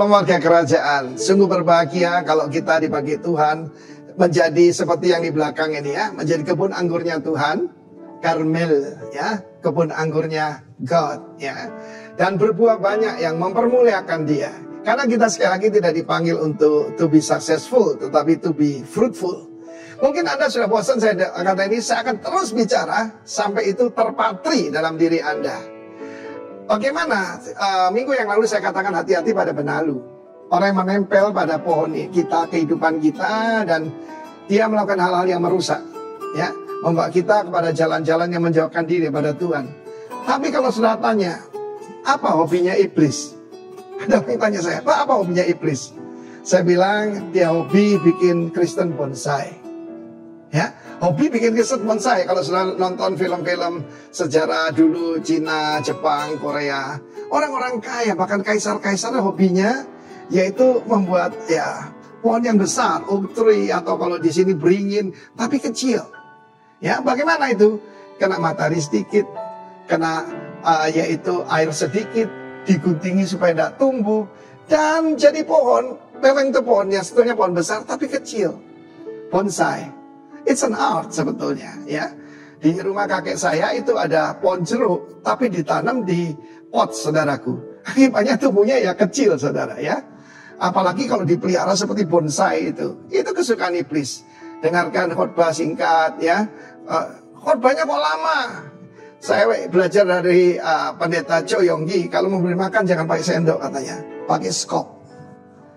Shalom warga kerajaan. Sungguh berbahagia kalau kita dipakai Tuhan menjadi seperti yang di belakang ini ya, menjadi kebun anggurnya Tuhan, Karmel ya, kebun anggurnya God ya. Dan berbuah banyak yang mempermuliakan Dia. Karena kita sekali lagi tidak dipanggil untuk to be successful, tetapi to be fruitful. Mungkin Anda sudah bosan saya kata ini, saya akan terus bicara sampai itu terpatri dalam diri Anda. Bagaimana minggu yang lalu saya katakan hati-hati pada benalu. Orang yang menempel pada pohon kita, kehidupan kita, dan dia melakukan hal-hal yang merusak, ya, membawa kita kepada jalan-jalan yang menjauhkan diri pada Tuhan. Tapi kalau sudah tanya, apa hobinya iblis? Ada yang tanya saya, apa hobinya iblis? Saya bilang dia hobi bikin Kristen bonsai, ya. Hobi bikin Kristen bonsai. Kalau sudah nonton film-film sejarah dulu, Cina, Jepang, Korea, orang-orang kaya, bahkan kaisar-kaisar hobinya yaitu membuat ya pohon yang besar, oak tree, atau kalau di sini beringin, tapi kecil. Ya, bagaimana itu? Kena matahari sedikit, kena yaitu air sedikit, diguntingi supaya tidak tumbuh, dan jadi pohon. Memang itu pohonnya sebetulnya pohon besar tapi kecil, bonsai. It's an art sebetulnya ya. Di rumah kakek saya itu ada pohon jeruk, tapi ditanam di pot, saudaraku. Akibatnya tumbuhnya ya kecil, saudara ya. Apalagi kalau dipelihara seperti bonsai itu kesukaan iblis. Dengarkan khotbah singkat ya. Khotbahnya kok lama. Saya belajar dari pendeta Cho Yonggi, kalau mau beri makan jangan pakai sendok katanya, pakai skop.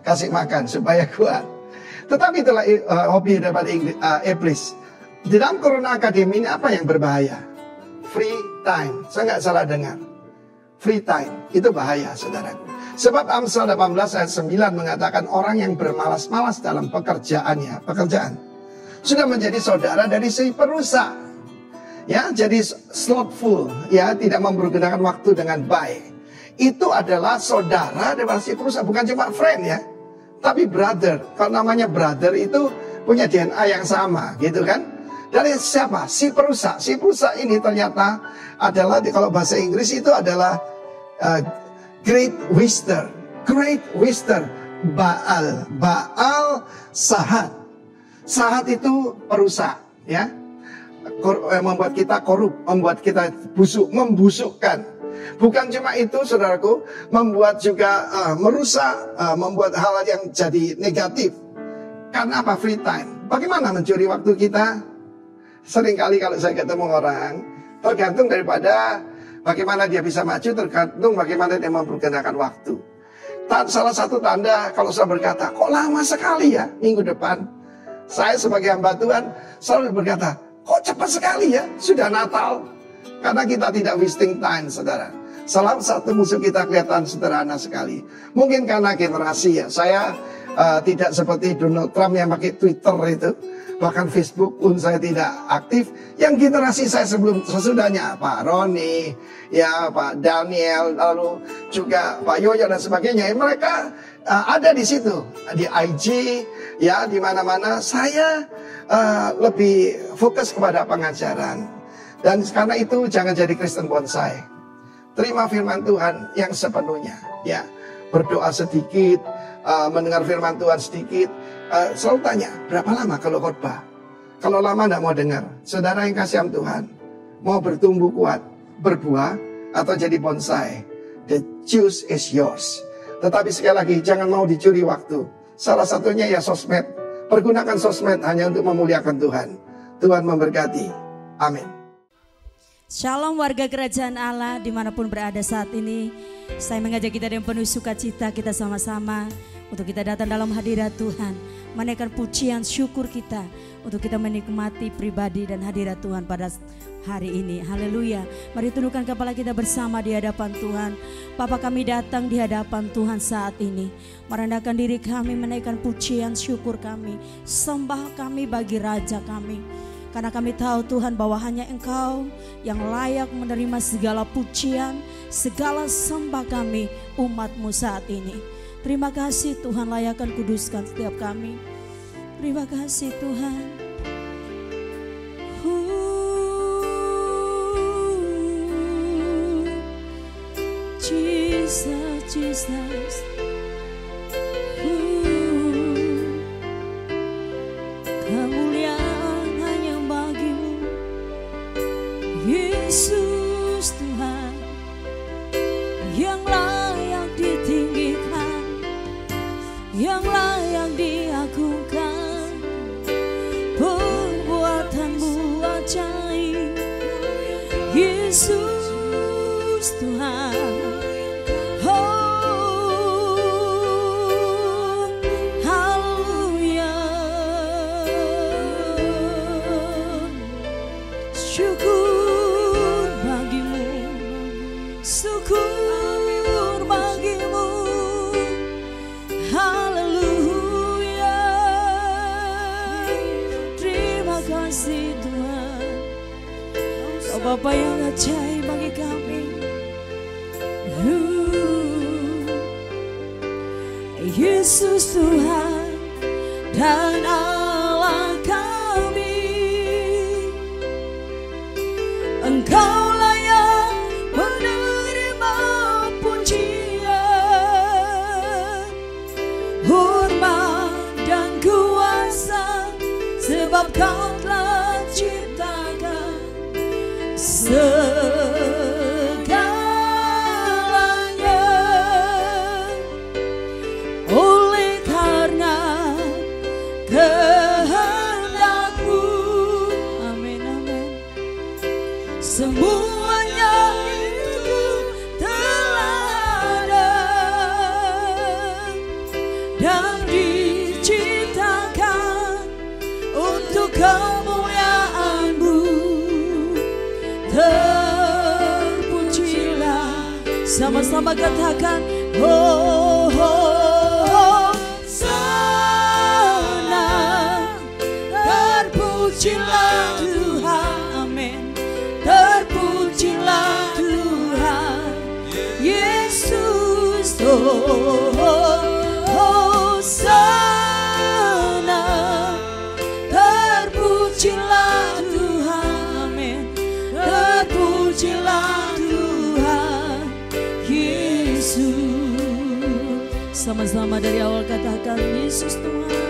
Kasih makan supaya kuat. Tetapi itulah hobi daripada iblis. Di dalam Corona Academy ini apa yang berbahaya? Free time. Saya nggak salah dengar. Free time itu bahaya, saudaraku. Sebab Amsal 18 ayat 9 mengatakan orang yang bermalas-malas dalam pekerjaan sudah menjadi saudara dari si perusak. Ya, jadi slothful, ya, tidak mempergunakan waktu dengan baik. Itu adalah saudara dari si perusak, bukan cuma friend ya. Tapi brother, kalau namanya brother itu punya DNA yang sama, gitu kan? Dari siapa? Si perusak. Si perusak ini ternyata adalah, kalau bahasa Inggris itu adalah great wisdom. Great wisdom. Baal Sahat. Sahat itu perusak, ya. Membuat kita korup, membuat kita busuk, membusukkan. Bukan cuma itu, saudaraku, membuat juga merusak, membuat hal yang jadi negatif. Karena apa? Free time. Bagaimana mencuri waktu kita? Seringkali kalau saya ketemu orang, tergantung daripada bagaimana dia bisa maju, tergantung bagaimana dia mempergunakan waktu. Salah satu tanda kalau saya berkata, kok lama sekali ya minggu depan? Saya sebagai hamba Tuhan selalu berkata, kok cepat sekali ya, sudah Natal. Karena kita tidak wasting time, saudara. Salah satu musuh kita kelihatan sederhana sekali. Mungkin karena generasi ya. Saya tidak seperti Donald Trump yang pakai Twitter itu. Bahkan Facebook pun saya tidak aktif. Yang generasi saya sesudahnya, Pak Roni, ya Pak Daniel, lalu juga Pak Yoyo dan sebagainya. Mereka ada di situ, di IG, ya di mana-mana. Saya lebih fokus kepada pengajaran. Dan karena itu jangan jadi Kristen bonsai. Terima firman Tuhan yang sepenuhnya, ya. Berdoa sedikit, mendengar firman Tuhan sedikit. Selalu tanya, berapa lama kalau khotbah? Kalau lama tidak mau dengar. Saudara yang kasih Tuhan, mau bertumbuh kuat, berbuah, atau jadi bonsai, the choice is yours. Tetapi sekali lagi, jangan mau dicuri waktu. Salah satunya ya sosmed. Pergunakan sosmed hanya untuk memuliakan Tuhan. Tuhan memberkati. Amin. Shalom warga kerajaan Allah dimanapun berada saat ini. Saya mengajak kita dengan penuh sukacita kita sama-sama untuk kita datang dalam hadirat Tuhan. Menaikkan pujian syukur kita untuk kita menikmati pribadi dan hadirat Tuhan pada hari ini. Haleluya. Mari tundukkan kepala kita bersama di hadapan Tuhan. Bapa, kami datang di hadapan Tuhan saat ini. Merendahkan diri kami, menaikkan pujian syukur kami. Sembah kami bagi Raja kami. Karena kami tahu Tuhan bahwa hanya Engkau yang layak menerima segala pujian, segala sembah kami umat-Mu saat ini. Terima kasih Tuhan, layakkan kuduskan setiap kami. Terima kasih Tuhan. Jesus, Jesus. Yesus Tuhan yang layak ditinggikan, yang layak diagungkan. Perbuatanmu ajaib, Yesus Tuhan. Oh, haleluya. Syukur bagimu, syukur bagimu. Haleluya. Terima kasih Tuhan, Kau Bapa yang ajaib bagi kami. Yesus Tuhan dan Allah kami, Engkau layak menerima pujian, hormat dan kuasa, sebab Kau telah ciptakan segalanya. Oleh karena kehendak-Mu, amin, amin, semuanya itu telah ada dan diciptakan untuk kemuliaan-Mu. Terpujilah, sama-sama katakan, oh, oh, sana. Terpujilah Tuhan, amin. Terpujilah Tuhan Yesus. Oh, oh, sana. Terpujilah Tuhan, amin. Terpujilah Tuhan Yesus. Sama-sama dari awal katakan, Yesus Tuhan,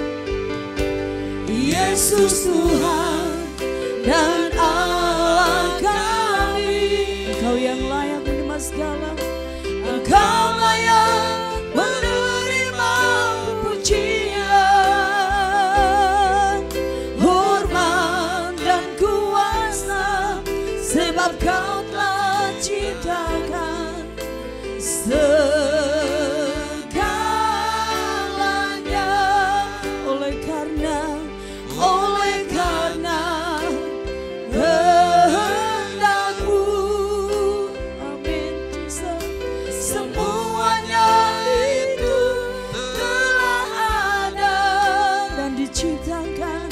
Yesus Tuhan dan Allah kami. Engkau yang layak menerima segala, Engkau layak menerima pujian, hormat dan kuasa, sebab Kau telah ciptakan segalanya. Oleh karena kehendak-Mu, amin, Jesus. Semuanya itu telah ada dan diciptakan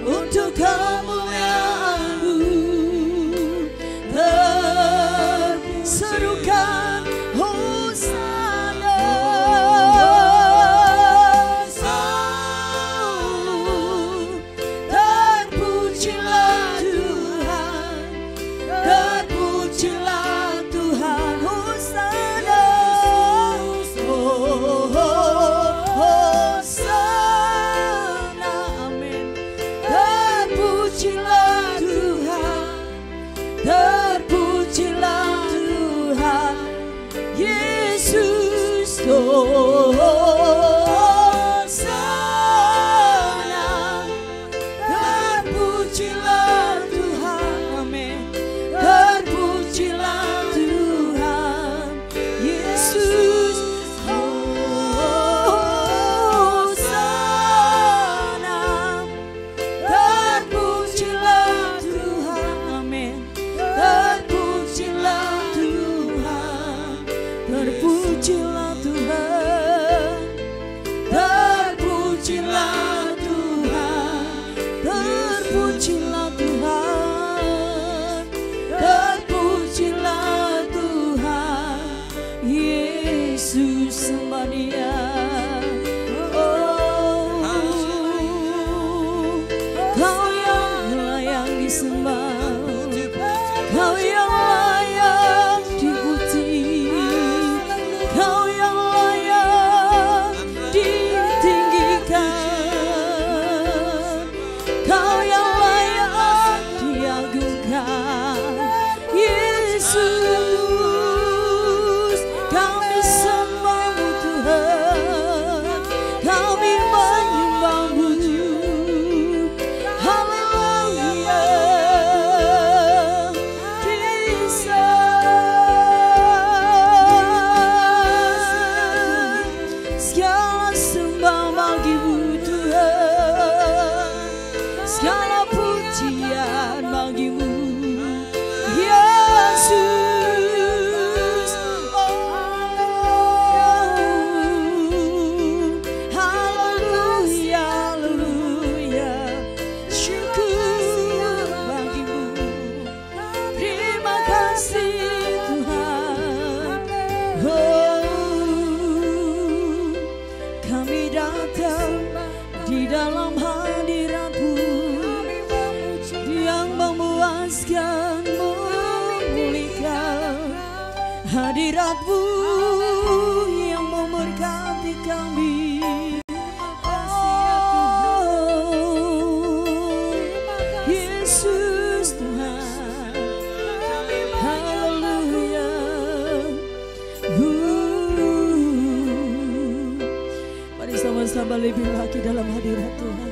untuk kemuliaan-Mu. Terserukan Hosana, terpujilah Tuhan, terpujilah Tuhan. Hosana, oh, Hosana, amin. Terpujilah Tuhan, terpujilah Tuhan Yesus. Oh, Hosana, terpujilah Tuhan, amin. Terpujilah Tuhan Yesus. Hosana, terpujilah Tuhan, amin. Terpujilah Tuhan, terpujilah Tuhan, terpujilah Tuhan, terpujilah Tuhan, terpujilah Tuhan Yesus. Sembah Dia. Oh, Kau yang layak disembah, Kau yang layak dipuji, Kau yang layak ditinggikan, Kau yang segala pujian bagimu, Yesus. Haleluya, haleluya, syukur bagimu. Terima kasih Tuhan. Kami datang di dalam hadirat-Mu yang memuaskan, memulihkan, hadirat-Mu yang memberkati kami. Yesus Tuhan, haleluya. Mari sama-sama lebih lagi dalam hadirat Tuhan.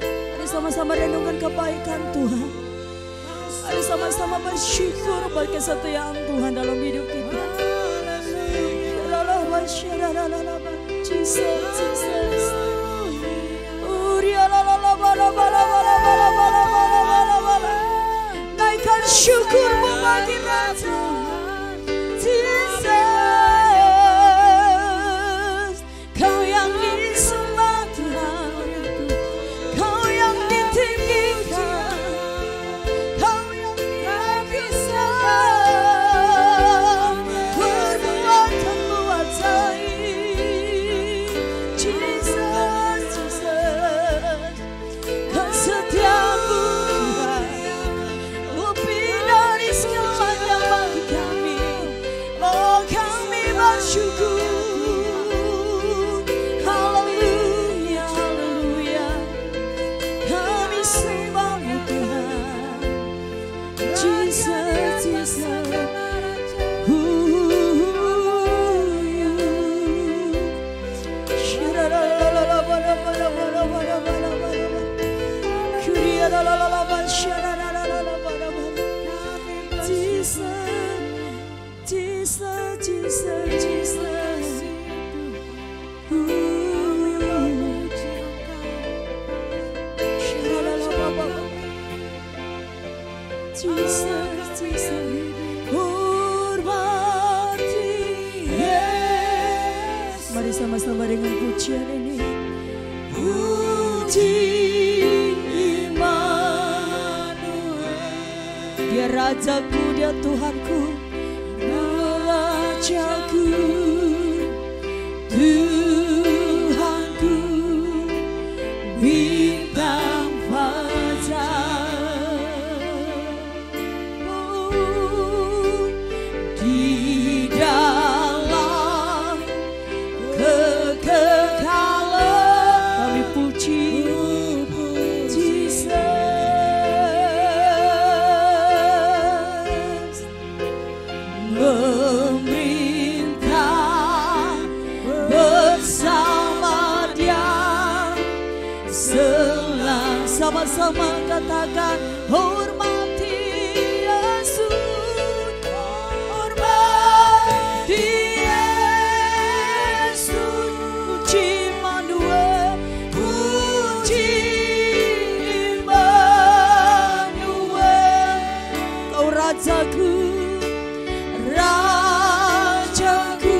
Mari sama-sama renungkan kebaikan Tuhan. Mari sama-sama bersyukur bagi kesetiaan Tuhan dalam hidup kita. Jesus. Naikkan syukurmu bagi Raja. Jesus, Kau yang disembah Tuhan, Kau yang ditinggikan, Kau yang tidak bisa berbuat ajaib. Jesus, kesetiaan-Mu Tuhan lebih dari segalanya bagi kami. Oh, kami bersyukur. Haleluya, haleluya, kami sembah-Mu Tuhan. Jesus, Jesus. Mari sama-sama dengan pujian ini. Puji Immanuel, Dia Rajaku, Dia Tuhanku, Rajaku, Tuhanku, bintang fajar. Di dalam kekekalan kami puji Jesus, memerintah bersama Dia. Sama-sama katakan, hormati Yesus, hormati Yesus. Puji Immanuel, puji Immanuel. Kau Rajaku, Rajaku,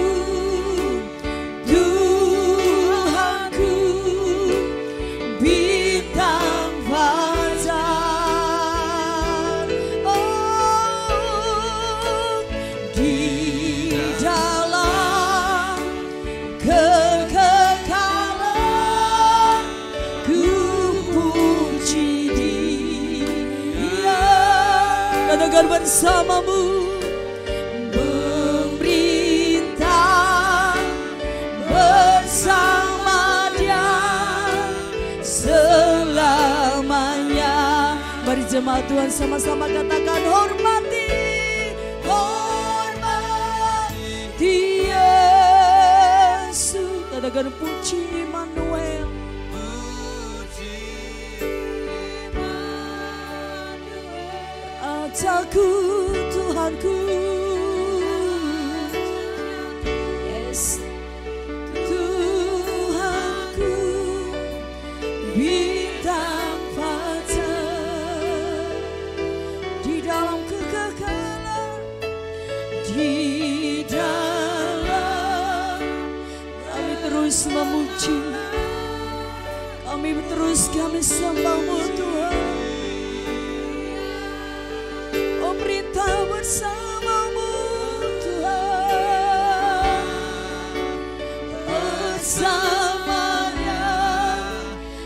Tuhanku, bintang fajar. Oh, di dalam kekekalan ku puji Dia. Katakan bersamamu, memerintah bersama Dia selamanya. Mari jemaat Tuhan sama-sama katakan, hormati, hormati Yesus. Katakan puji Immanuel. Rajaku, Tuhanku, yes, Tuhanku, bintang terus memuji, kami sembah-Mu Tuhan. Memerintah bersama-Mu Tuhan, bersamanya.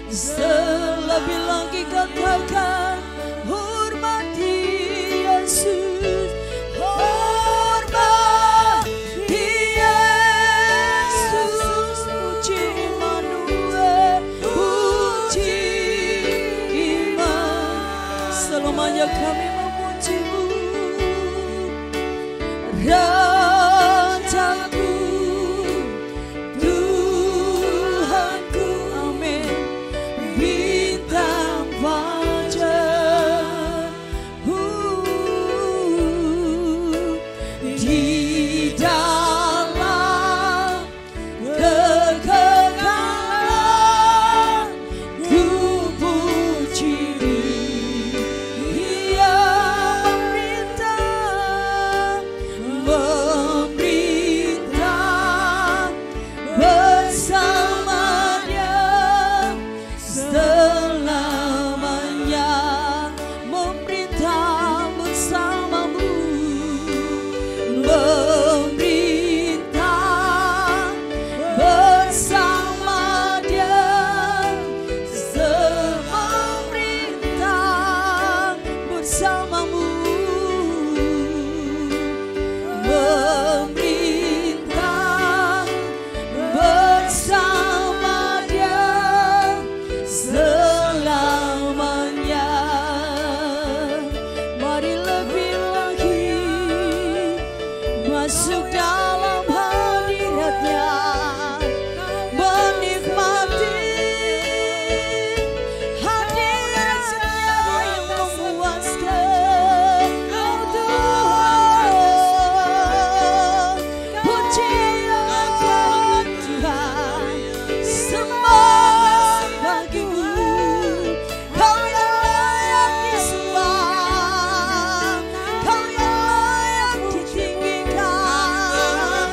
Selebih lagi katakan, hormati Yesus, hormati Yesus, puji Immanuel, puji Immanuel. Selamanya kami memuji-Mu, Rajaku, Tuhanku, amin. Bintang fajar di dalam kekekalan, ku puji Dia memerintah bersama Dia selamanya. Memerintah bersama-Mu, memerintah bersama Dia, memerintah bersama-Mu, memerintah bersama Dia selamanya. Mari lebih lagi masuk dalam hadirat-Nya, menikmati hadirat-Nya yang memuaskan. Oh Tuhan, pujian Tuhan, sembah bagi-Mu, Kau yang layak disembah, Kau yang layak ditinggikan,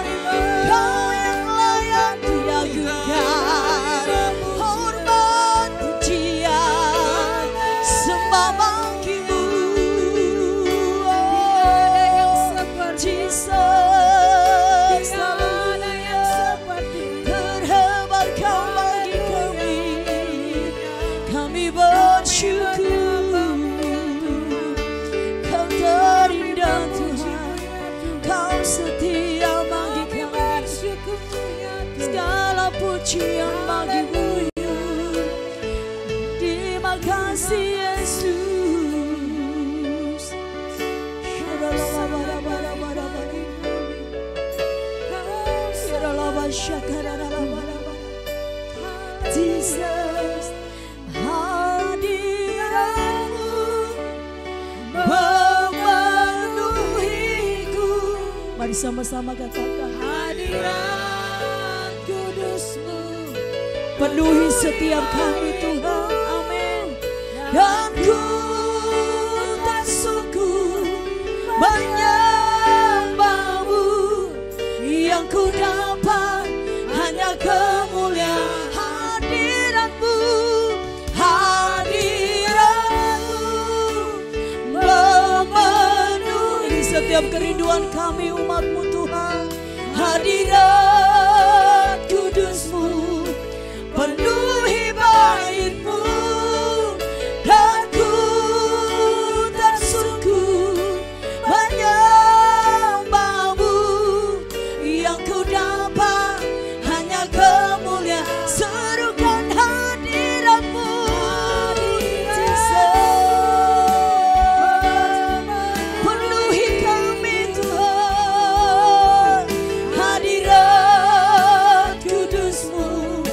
Kau yang layak diagungkan. Hormat pujian sembah bagi-Mu, Jesus, terhebat Kau bagi kami bersyukur. Kau terindah Tuhan, Kau setia bagi kami, segala pujian bagi-Mu. Terima kasih Yesus. Jesus, hadirat-Mu memenuhiku. Mari sama-sama katakan, hadirat kudus-Mu penuhi setiap kami Tuhan, amin. Dan ku tak sungguh menyembah-Mu, yang ku dapat hanya kemuliaan hadirat-Mu, hadirat-Mu memenuhi setiap kerinduan kami umat-Mu Tuhan. Hadirat kudus-Mu penuhi bait-Mu, dan ku tak sungguh menyembah-Mu, yang ku dapat hanya kemuliaan. Serukan hadirat-Mu, penuhi kami Tuhan. Hadirat kudus-Mu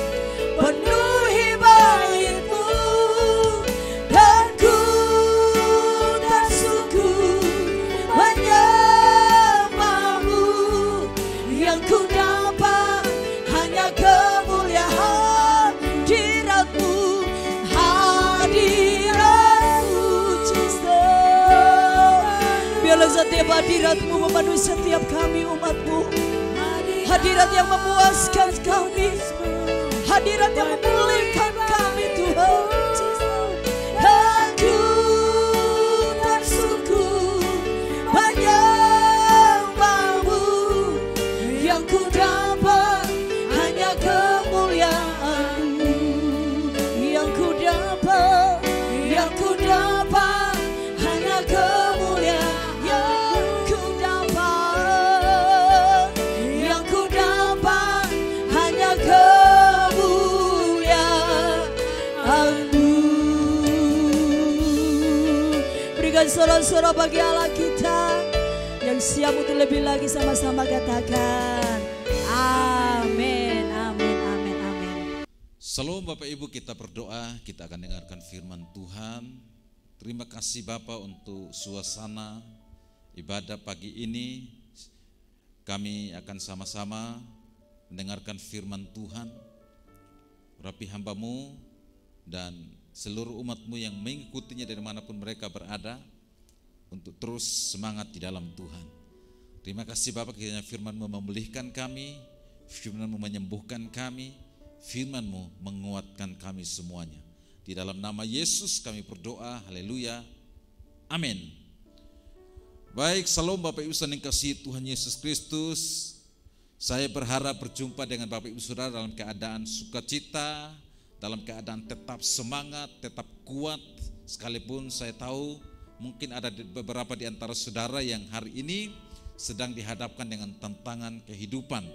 penuhi bait-Mu, dan ku tak sungguh menyembah-Mu, yang ku dapat hanya kemuliaan hadirat-Mu, hadirat-Mu Jesus. Biarlah setiap hadirat-Mu memenuhi setiap kami umat-Mu, hadirat yang memuaskan kami, hadirat yang memulihkan kami Tuhan. Aku tak sungguh menyembahmu, yang ku dapat hanya kemuliaan-Mu, yang ku dapat hanya kemuliaan, yang ku dapat hanya kemuliaan-Mu. Berikan sorak-sorak bagi Allah kita yang siap untuk lebih lagi, sama-sama katakan amin, amin, amin, amin. Shalom Bapak Ibu, kita berdoa, kita akan dengarkan firman Tuhan. Terima kasih Bapak untuk suasana ibadah pagi ini. Kami akan sama-sama mendengarkan firman Tuhan. Urapi hamba-Mu dan seluruh umat-Mu yang mengikutinya dari manapun mereka berada, untuk terus semangat di dalam Tuhan. Terima kasih Bapak, kiranya firman-Mu memulihkan kami, firman-Mu menyembuhkan kami, firman-Mu menguatkan kami semuanya. Di dalam nama Yesus kami berdoa, haleluya, amin. Baik, salam Bapak Ibu yang kasih Tuhan Yesus Kristus. Saya berharap berjumpa dengan Bapak Ibu Saudara dalam keadaan sukacita, dalam keadaan tetap semangat, tetap kuat. Sekalipun saya tahu mungkin ada beberapa di antara saudara yang hari ini sedang dihadapkan dengan tantangan kehidupan.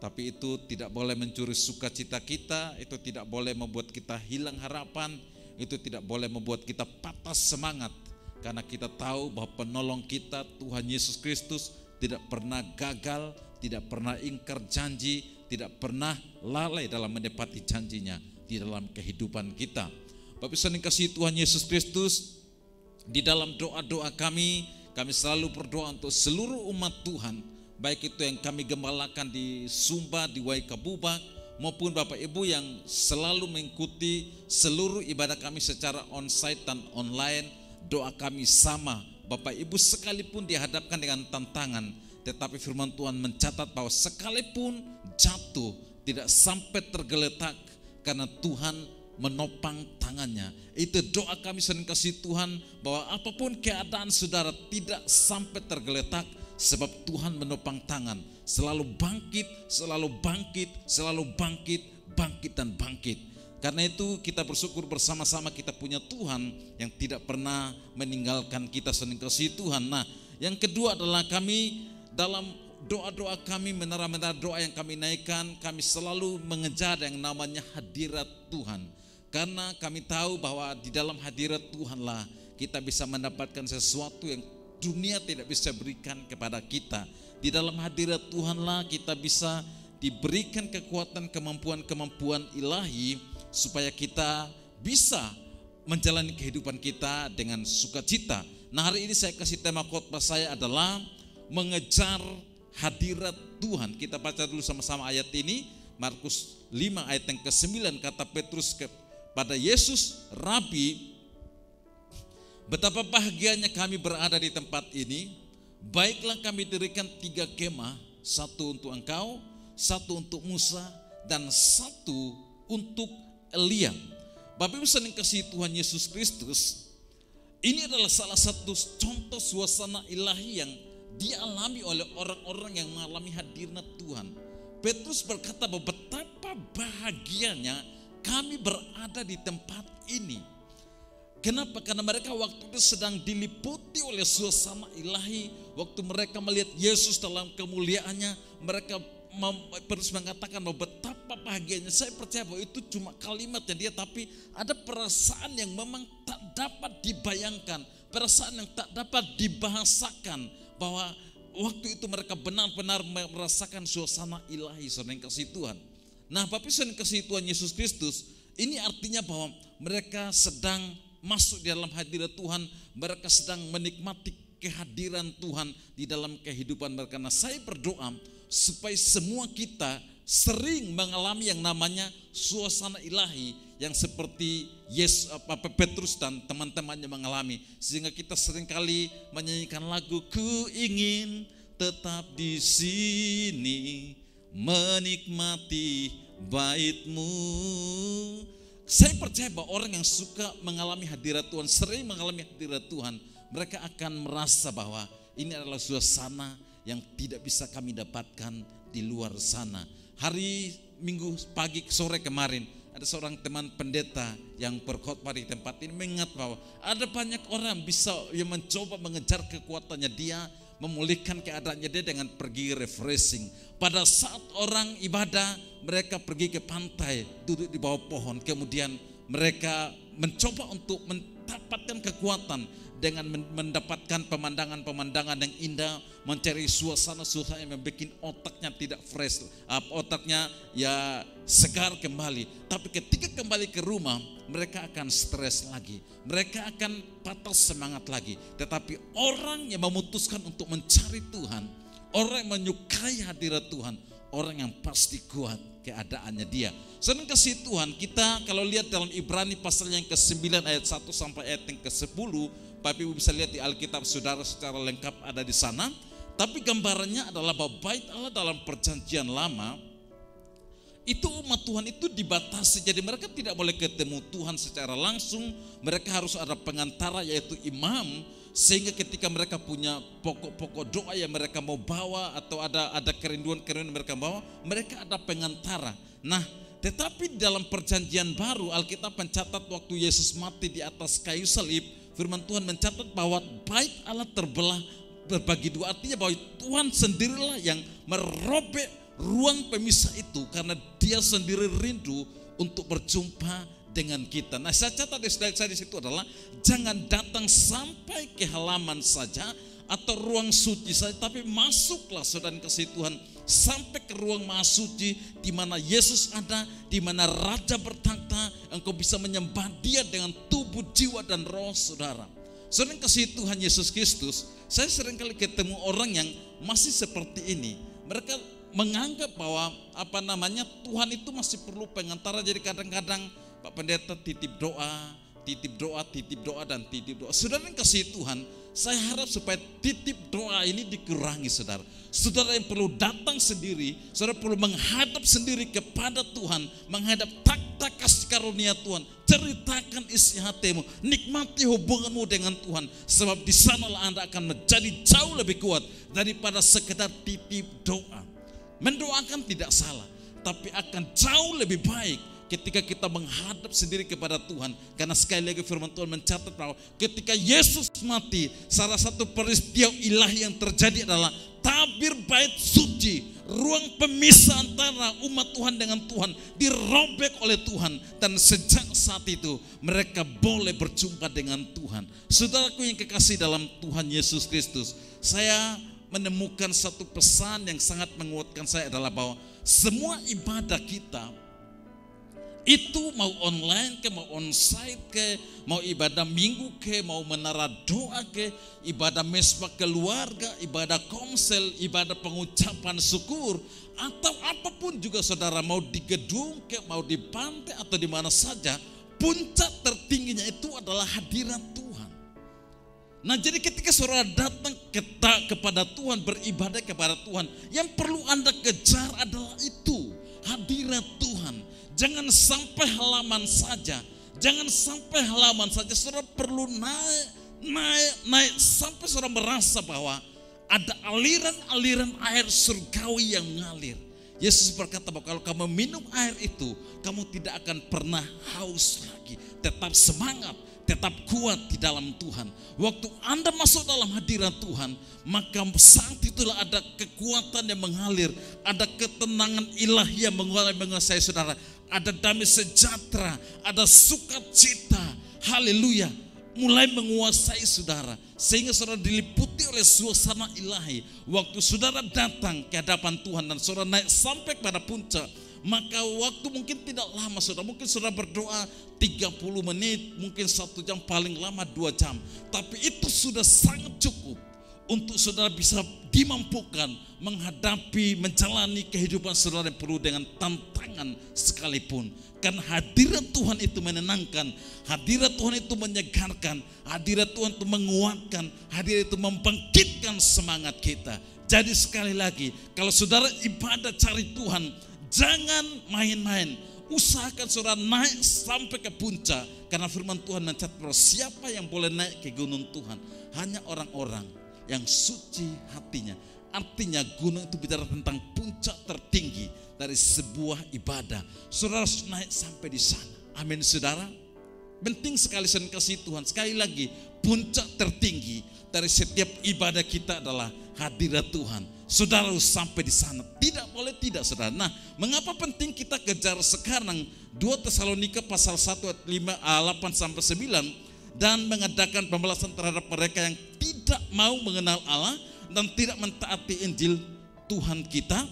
Tapi itu tidak boleh mencuri sukacita kita, itu tidak boleh membuat kita hilang harapan, itu tidak boleh membuat kita patah semangat. Karena kita tahu bahwa penolong kita Tuhan Yesus Kristus tidak pernah gagal, tidak pernah ingkar janji, tidak pernah lalai dalam menepati janjinya di dalam kehidupan kita. Bapak Ibu kasih Tuhan Yesus Kristus, di dalam doa-doa kami selalu berdoa untuk seluruh umat Tuhan, baik itu yang kami gembalakan di Sumba, di Waikabubak, maupun Bapak Ibu yang selalu mengikuti seluruh ibadah kami secara onsite dan online. Doa kami sama, Bapak Ibu sekalipun dihadapkan dengan tantangan, tetapi firman Tuhan mencatat bahwa sekalipun jatuh tidak sampai tergeletak, karena Tuhan menopang tangannya. Itu doa kami sering kasih Tuhan, bahwa apapun keadaan saudara tidak sampai tergeletak, sebab Tuhan menopang tangan. Selalu bangkit, selalu bangkit, selalu bangkit, bangkit dan bangkit. Karena itu kita bersyukur bersama-sama kita punya Tuhan yang tidak pernah meninggalkan kita, sering kasih Tuhan. Nah, yang kedua adalah kami dalam doa-doa kami, menara-menara doa yang kami naikkan, kami selalu mengejar yang namanya hadirat Tuhan. Karena kami tahu bahwa di dalam hadirat Tuhanlah kita bisa mendapatkan sesuatu yang dunia tidak bisa berikan kepada kita. Di dalam hadirat Tuhanlah kita bisa diberikan kekuatan, kemampuan-kemampuan ilahi, supaya kita bisa menjalani kehidupan kita dengan sukacita. Nah, hari ini saya kasih tema khotbah saya adalah mengejar hadirat Tuhan. Kita baca dulu sama-sama ayat ini, Markus 5 ayat yang ke-9. Kata Petrus kepada Yesus, Rabi, betapa bahagianya kami berada di tempat ini. Baiklah kami dirikan 3 kemah, 1 untuk engkau, 1 untuk Musa, dan 1 untuk Elia. Bapak Ibu yang kasih Tuhan Yesus Kristus, ini adalah salah satu contoh suasana ilahi yang dialami oleh orang-orang yang mengalami hadirat Tuhan. Petrus berkata bahwa betapa bahagianya kami berada di tempat ini. Kenapa? Karena mereka waktu itu sedang diliputi oleh suasana ilahi. Waktu mereka melihat Yesus dalam kemuliaannya, mereka Petrus mengatakan bahwa betapa bahagianya. Saya percaya bahwa itu cuma kalimatnya dia, tapi ada perasaan yang memang tak dapat dibayangkan, perasaan yang tak dapat dibahasakan, bahwa waktu itu mereka benar-benar merasakan suasana ilahi, saudara yang kasih Tuhan. Nah, Bapak Ibu yang kasih Tuhan Yesus Kristus, ini artinya bahwa mereka sedang masuk di dalam hadirat Tuhan, mereka sedang menikmati kehadiran Tuhan di dalam kehidupan mereka. Nah, saya berdoa supaya semua kita sering mengalami yang namanya suasana ilahi yang seperti Petrus dan teman-temannya mengalami, sehingga kita seringkali menyanyikan lagu, ku ingin tetap di sini menikmati bait-Mu. Saya percaya bahwa orang yang suka mengalami hadirat Tuhan, sering mengalami hadirat Tuhan, mereka akan merasa bahwa ini adalah suasana yang tidak bisa kami dapatkan di luar sana. Hari Minggu pagi sore kemarin, ada seorang teman pendeta yang berkhotbah di tempat ini mengingat bahwa ada banyak orang bisa yang mencoba mengejar kekuatannya dia, memulihkan keadaannya dia dengan pergi refreshing. Pada saat orang ibadah, mereka pergi ke pantai, duduk di bawah pohon, kemudian mereka mencoba untuk mendapatkan kekuatan dengan mendapatkan pemandangan-pemandangan yang indah, mencari suasana-suasana yang membuat otaknya tidak fresh, otaknya ya segar kembali. Tapi ketika kembali ke rumah, mereka akan stres lagi, mereka akan patah semangat lagi. Tetapi orang yang memutuskan untuk mencari Tuhan, orang yang menyukai hadirat Tuhan, orang yang pasti kuat keadaannya dia. Senang kasih Tuhan, kita kalau lihat dalam Ibrani pasal yang ke-9 ayat 1 sampai ayat yang ke-10, Bapak Ibu bisa lihat di Alkitab saudara secara lengkap ada di sana. Tapi gambarannya adalah bahwa bait Allah dalam perjanjian lama itu umat Tuhan itu dibatasi. Jadi mereka tidak boleh ketemu Tuhan secara langsung. Mereka harus ada pengantara yaitu imam. Sehingga ketika mereka punya pokok-pokok doa yang mereka mau bawa atau ada kerinduan-kerinduan mereka bawa, mereka ada pengantara. Nah, tetapi dalam perjanjian baru Alkitab mencatat waktu Yesus mati di atas kayu salib, firman Tuhan mencatat bahwa bait Allah terbelah berbagi dua. Artinya bahwa Tuhan sendirilah yang merobek ruang pemisah itu karena dia sendiri rindu untuk berjumpa dengan kita. Nah, saya catat di slide saya di situ adalah jangan datang sampai ke halaman saja atau ruang suci saja, tapi masuklah saudara kasih Tuhan sampai ke ruang maha suci di mana Yesus ada, di mana Raja bertakhta. Engkau bisa menyembah Dia dengan tubuh, jiwa dan roh saudara. Saudara kasih Tuhan Yesus Kristus, saya seringkali ketemu orang yang masih seperti ini. Mereka menganggap bahwa Tuhan itu masih perlu pengantara. Jadi kadang-kadang Pak Pendeta titip doa dan titip doa. Saudara yang kasih Tuhan, saya harap supaya titip doa ini dikurangi saudara. Saudara yang perlu datang sendiri, saudara perlu menghadap sendiri kepada Tuhan, menghadap takhta kasih karunia Tuhan. Ceritakan isi hatimu, nikmati hubunganmu dengan Tuhan, sebab di sanalah Anda akan menjadi jauh lebih kuat daripada sekedar titip doa. Mendoakan tidak salah, tapi akan jauh lebih baik ketika kita menghadap sendiri kepada Tuhan. Karena sekali lagi firman Tuhan mencatat bahwa ketika Yesus mati, salah satu peristiwa ilahi yang terjadi adalah tabir bait suci, ruang pemisah antara umat Tuhan dengan Tuhan dirobek oleh Tuhan. Dan sejak saat itu mereka boleh berjumpa dengan Tuhan. Saudaraku yang kekasih dalam Tuhan Yesus Kristus, saya menemukan satu pesan yang sangat menguatkan saya adalah bahwa semua ibadah kita itu mau online ke, mau onsite ke, mau ibadah minggu ke, mau menara doa ke, ibadah mesbah keluarga, ibadah komsel, ibadah pengucapan syukur, atau apapun juga saudara, mau di gedung ke, mau di pantai atau di mana saja, puncak tertingginya itu adalah hadirat Tuhan. Nah, jadi ketika saudara datang kepada Tuhan, beribadah kepada Tuhan, yang perlu Anda kejar adalah itu, hadirat Tuhan. Jangan sampai halaman saja. Jangan sampai halaman saja. Saudara perlu naik sampai saudara merasa bahwa ada aliran-aliran air surgawi yang mengalir. Yesus berkata bahwa kalau kamu minum air itu, kamu tidak akan pernah haus lagi. Tetap semangat, tetap kuat di dalam Tuhan. Waktu Anda masuk dalam hadirat Tuhan, maka saat itulah ada kekuatan yang mengalir, ada ketenangan ilahi yang menguasai saudara, ada damai sejahtera, ada sukacita, haleluya, mulai menguasai saudara, sehingga saudara diliputi oleh suasana ilahi. Waktu saudara datang ke hadapan Tuhan dan saudara naik sampai pada puncak, maka waktu mungkin tidak lama saudara, mungkin saudara berdoa 30 menit, mungkin 1 jam, paling lama 2 jam. Tapi itu sudah sangat cukup untuk saudara bisa dimampukan menghadapi, menjalani kehidupan saudara yang penuh dengan tantangan sekalipun. Karena hadirat Tuhan itu menenangkan, hadirat Tuhan itu menyegarkan, hadirat Tuhan itu menguatkan, hadirat itu membangkitkan semangat kita. Jadi sekali lagi, kalau saudara ibadah cari Tuhan, Jangan main-main. Usahakan saudara naik sampai ke puncak. Karena firman Tuhan mencatat bahwa siapa yang boleh naik ke gunung Tuhan? Hanya orang-orang yang suci hatinya. Artinya gunung itu bicara tentang puncak tertinggi dari sebuah ibadah. Saudara harus naik sampai di sana. Amin saudara. Penting sekali saudara kasih Tuhan. Sekali lagi, puncak tertinggi dari setiap ibadah kita adalah hadirat Tuhan. Saudara harus sampai di sana. Tidak boleh tidak saudara. Nah, mengapa penting kita kejar sekarang 2 Tesalonika pasal 1 ayat 8-9 dan mengadakan pembalasan terhadap mereka yang tidak mau mengenal Allah dan tidak mentaati Injil Tuhan kita,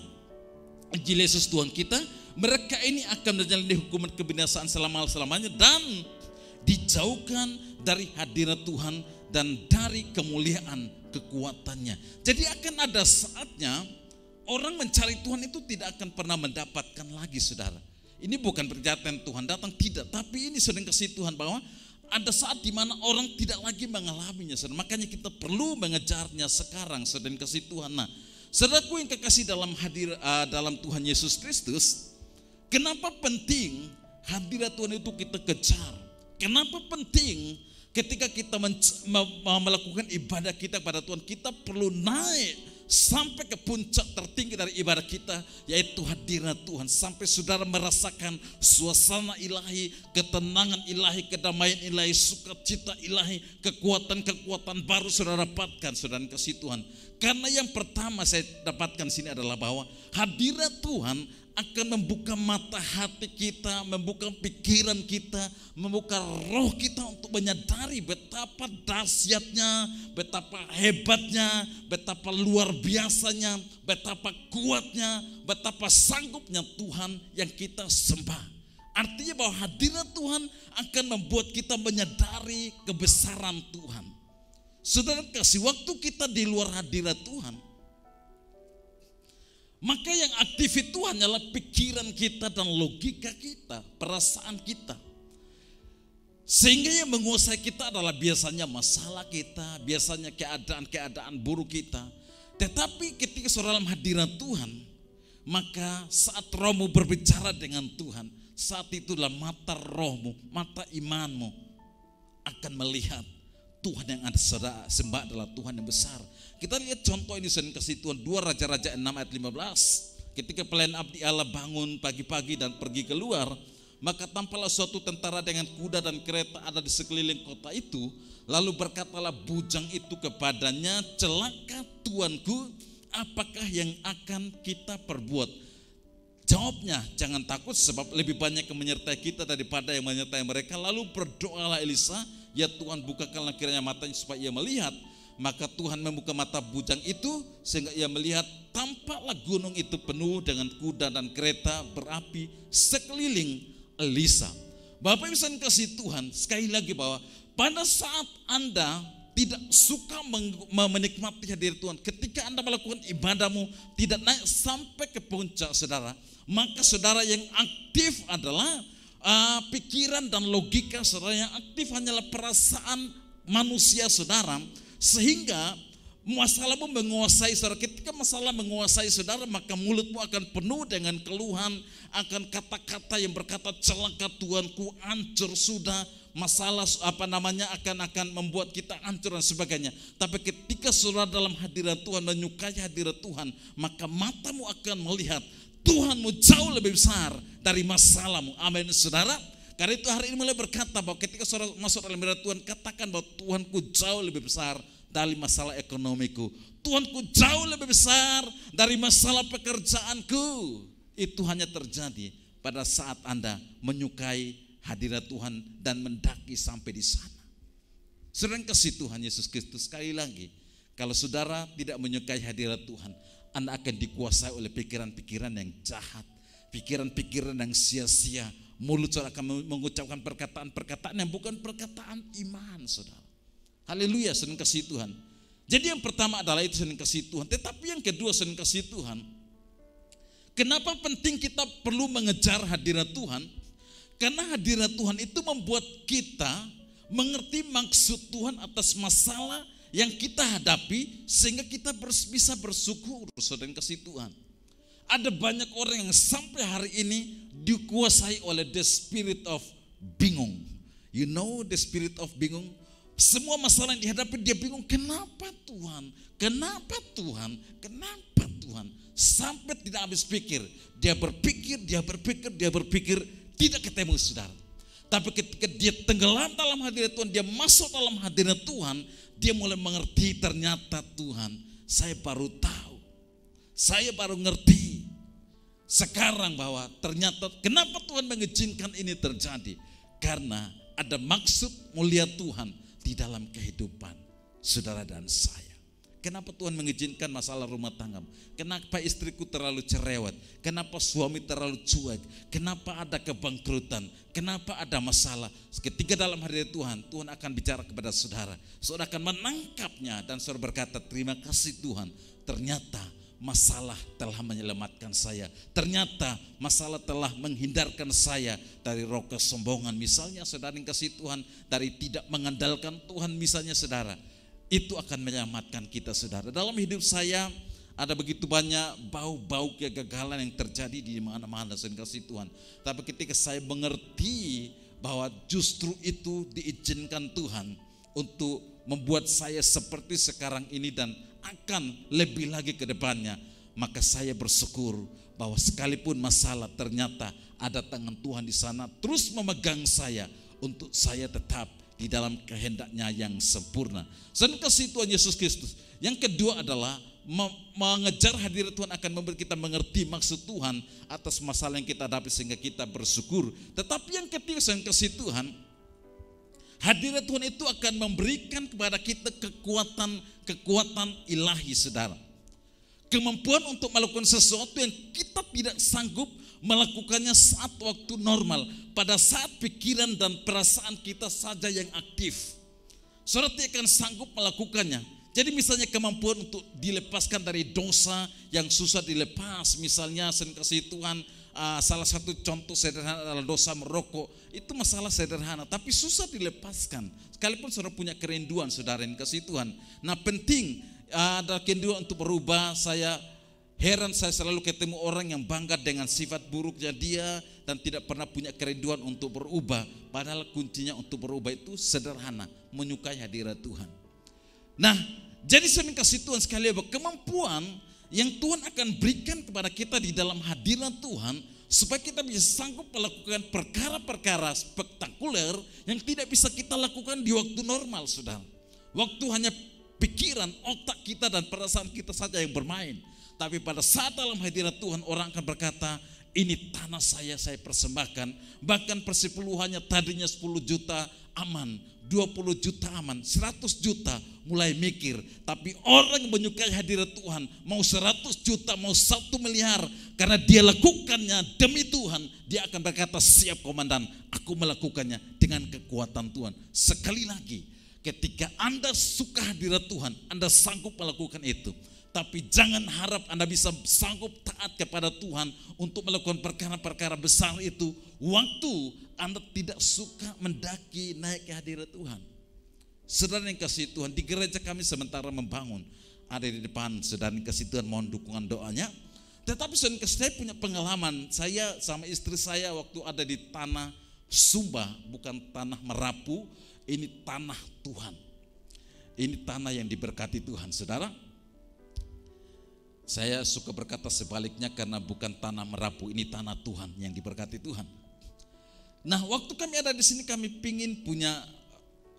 Injil Yesus Tuhan kita. Mereka ini akan menjalani hukuman kebinasaan selama-lamanya dan dijauhkan dari hadirat Tuhan dan dari kemuliaan kekuatannya. Jadi akan ada saatnya orang mencari Tuhan itu tidak akan pernah mendapatkan lagi saudara. Ini bukan perjanjian Tuhan datang, tidak. Tapi ini sering kasih Tuhan bahwa ada saat di mana orang tidak lagi mengalaminya saudara. Makanya kita perlu mengejarnya sekarang saudara kasih Tuhan. Nah, saudaraku yang kekasih dalam Tuhan Yesus Kristus, kenapa penting hadirat Tuhan itu kita kejar? Kenapa penting ketika kita melakukan ibadah kita pada Tuhan, kita perlu naik sampai ke puncak tertinggi dari ibadah kita, yaitu hadirat Tuhan. Sampai saudara merasakan suasana ilahi, ketenangan ilahi, kedamaian ilahi, sukacita ilahi, kekuatan-kekuatan baru saudara dapatkan, saudara kasih Tuhan. Karena yang pertama saya dapatkan sini adalah bahwa hadirat Tuhan akan membuka mata hati kita, membuka pikiran kita, membuka roh kita untuk menyadari betapa dahsyatnya, betapa hebatnya, betapa luar biasanya, betapa kuatnya, betapa sanggupnya Tuhan yang kita sembah. Artinya bahwa hadirat Tuhan akan membuat kita menyadari kebesaran Tuhan. Saudara kasih, waktu kita di luar hadirat Tuhan, maka yang aktif itu hanyalah pikiran kita dan logika kita, perasaan kita. Sehingga yang menguasai kita adalah biasanya masalah kita, biasanya keadaan-keadaan buruk kita. Tetapi ketika saudara dalam hadirat Tuhan, maka saat rohmu berbicara dengan Tuhan, saat itulah mata rohmu, mata imanmu akan melihat Tuhan yang ada saudara sembah adalah Tuhan yang besar. Kita lihat contoh ini sering kasih Tuhan 2 Raja-Raja 6 ayat 15. Ketika pelayan abdi Allah bangun pagi-pagi dan pergi keluar, maka tampaklah suatu tentara dengan kuda dan kereta ada di sekeliling kota itu. Lalu berkatalah bujang itu kepadanya, celaka tuanku, apakah yang akan kita perbuat? Jawabnya, jangan takut sebab lebih banyak yang menyertai kita daripada yang menyertai mereka. Lalu berdoalah Elisa, ya Tuhan bukakanlah kiranya matanya supaya ia melihat. Maka Tuhan membuka mata bujang itu sehingga ia melihat, tampaklah gunung itu penuh dengan kuda dan kereta berapi sekeliling Elisa. Bapak Ibu yang kasih Tuhan, sekali lagi bahwa pada saat Anda tidak suka menikmati hadirat Tuhan, ketika Anda melakukan ibadahmu tidak naik sampai ke puncak saudara, maka saudara yang aktif adalah pikiran dan logika saudara, yang aktif hanyalah perasaan manusia saudara. Sehingga masalahmu menguasai saudara. Ketika masalah menguasai saudara, maka mulutmu akan penuh dengan keluhan, akan kata-kata yang berkata celaka Tuanku, hancur sudah, masalah akan membuat kita hancur dan sebagainya. Tapi ketika saudara dalam hadirat Tuhan, menyukai hadirat Tuhan, maka matamu akan melihat Tuhanmu jauh lebih besar dari masalahmu. Amin saudara. Karena itu hari ini mulai berkata bahwa ketika saudara masuk dalam hadirat Tuhan, katakan bahwa Tuhanku jauh lebih besar dari masalah ekonomiku. Tuhanku jauh lebih besar dari masalah pekerjaanku. Itu hanya terjadi pada saat Anda menyukai hadirat Tuhan dan mendaki sampai di sana. Saudara kasih Tuhan Yesus Kristus, sekali lagi, kalau saudara tidak menyukai hadirat Tuhan, Anda akan dikuasai oleh pikiran-pikiran yang jahat, pikiran-pikiran yang sia-sia. Mulut saudara akan mengucapkan perkataan-perkataan yang bukan perkataan iman saudara. Haleluya, saudara kasih Tuhan. Jadi yang pertama adalah itu saudara kasih Tuhan. Tetapi yang kedua saudara kasih Tuhan, kenapa penting kita perlu mengejar hadirat Tuhan? Karena hadirat Tuhan itu membuat kita mengerti maksud Tuhan atas masalah yang kita hadapi, sehingga kita bisa bersyukur saudara kasih Tuhan. Ada banyak orang yang sampai hari ini dikuasai oleh the spirit of bingung. You know the spirit of bingung? Semua masalah yang dihadapi dia bingung, kenapa Tuhan? Kenapa Tuhan? Kenapa Tuhan? Sampai tidak habis pikir. Dia berpikir, tidak ketemu saudara. Tapi ketika dia tenggelam dalam hadirat Tuhan, dia masuk dalam hadirat Tuhan, dia mulai mengerti ternyata Tuhan, saya baru tahu. Saya baru ngerti sekarang bahwa ternyata kenapa Tuhan mengizinkan ini terjadi. Karena ada maksud mulia Tuhan di dalam kehidupan saudara dan saya. Kenapa Tuhan mengizinkan masalah rumah tangga? Kenapa istriku terlalu cerewet? Kenapa suami terlalu cuek? Kenapa ada kebangkrutan? Kenapa ada masalah? Ketika dalam hadirat Tuhan, Tuhan akan bicara kepada saudara. Saudara akan menangkapnya dan saudara berkata, terima kasih Tuhan. Ternyata masalah telah menyelamatkan saya. Ternyata masalah telah menghindarkan saya dari roh kesombongan. Misalnya saudara yang kasih Tuhan, dari tidak mengandalkan Tuhan misalnya saudara. Itu akan menyelamatkan kita saudara. Dalam hidup saya ada begitu banyak bau-bau kegagalan yang terjadi di mana-mana saya kasih Tuhan. Tapi ketika saya mengerti bahwa justru itu diizinkan Tuhan untuk membuat saya seperti sekarang ini dan akan lebih lagi ke depannya, maka saya bersyukur bahwa sekalipun masalah ternyata ada tangan Tuhan di sana terus memegang saya untuk saya tetap di dalam kehendaknya yang sempurna. Dan kasih Tuhan Yesus Kristus. Yang kedua adalah mengejar hadirat Tuhan akan membuat kita mengerti maksud Tuhan atas masalah yang kita hadapi sehingga kita bersyukur. Tetapi yang ketiga yang kasih Tuhan, hadirat Tuhan itu akan memberikan kepada kita kekuatan ilahi saudara. Kemampuan untuk melakukan sesuatu yang kita tidak sanggup melakukannya saat waktu normal, pada saat pikiran dan perasaan kita saja yang aktif. Saudara tidak akan sanggup melakukannya. Jadi misalnya kemampuan untuk dilepaskan dari dosa yang susah dilepas, misalnya saya kasih Tuhan, salah satu contoh sederhana adalah dosa merokok. Itu masalah sederhana tapi susah dilepaskan. Sekalipun saudara punya kerinduan saudara yang kasih Tuhan. Nah penting ada kerinduan untuk berubah. Saya heran, saya selalu ketemu orang yang bangga dengan sifat buruknya dia dan tidak pernah punya kerinduan untuk berubah. Padahal kuncinya untuk berubah itu sederhana, menyukai hadirat Tuhan. Nah, jadi saya kasih Tuhan sekali bahwa kemampuan yang Tuhan akan berikan kepada kita di dalam hadirat Tuhan supaya kita bisa sanggup melakukan perkara-perkara spektakuler yang tidak bisa kita lakukan di waktu normal, saudara. Waktu hanya pikiran, otak kita dan perasaan kita saja yang bermain. Tapi pada saat dalam hadirat Tuhan orang akan berkata, ini tanah saya persembahkan. Bahkan persepuluhannya tadinya 10 juta aman, 20 juta aman, 100 juta mulai mikir. Tapi orang yang menyukai hadirat Tuhan, mau 100 juta, mau 1 miliar, karena dia lakukannya demi Tuhan, dia akan berkata, siap komandan, aku melakukannya dengan kekuatan Tuhan. Sekali lagi, ketika Anda suka hadirat Tuhan, Anda sanggup melakukan itu. Tapi jangan harap Anda bisa sanggup taat kepada Tuhan untuk melakukan perkara-perkara besar itu waktu Anda tidak suka mendaki naik ke hadirat Tuhan. Saudara yang kasih Tuhan, di gereja kami sementara membangun, ada di depan saudara yang kasih Tuhan, mohon dukungan doanya. Tetapi saya punya pengalaman, saya sama istri saya waktu ada di tanah Sumba, bukan tanah Merapu, ini tanah Tuhan. Ini tanah yang diberkati Tuhan, saudara. Saya suka berkata sebaliknya karena bukan tanah Merapu, ini tanah Tuhan yang diberkati Tuhan. Nah, waktu kami ada di sini kami pingin punya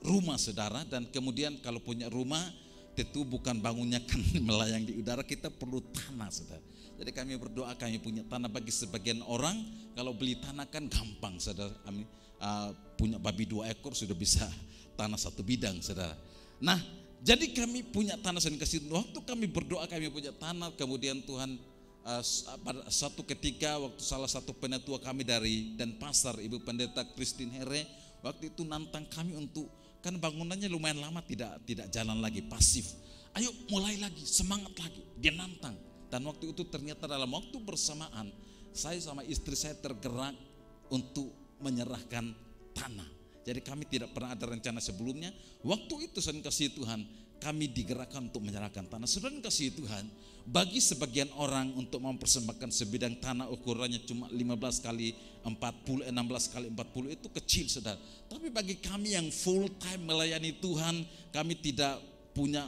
rumah saudara, dan kemudian kalau punya rumah tentu bukan bangunnya kan melayang di udara, kita perlu tanah saudara. Jadi kami berdoa kami punya tanah. Bagi sebagian orang kalau beli tanah kan gampang saudara, kami punya babi 2 ekor sudah bisa tanah 1 bidang saudara. Nah, jadi kami punya tanah dan kasih. Waktu kami berdoa kami punya tanah, kemudian Tuhan pada suatu ketika waktu salah satu penetua kami dari Denpasar, Ibu Pendeta Christine Here, waktu itu nantang kami untuk, kan bangunannya lumayan lama tidak jalan lagi, pasif. Ayo mulai lagi, semangat lagi, dia nantang. Dan waktu itu ternyata dalam waktu bersamaan saya sama istri saya tergerak untuk menyerahkan tanah. Jadi kami tidak pernah ada rencana sebelumnya. Waktu itu saudara kasih Tuhan, kami digerakkan untuk menyerahkan tanah. Saudara kasih Tuhan, bagi sebagian orang untuk mempersembahkan sebidang tanah ukurannya cuma 15 kali 40, 16 kali 40 itu kecil saudara. Tapi bagi kami yang full time melayani Tuhan, kami tidak punya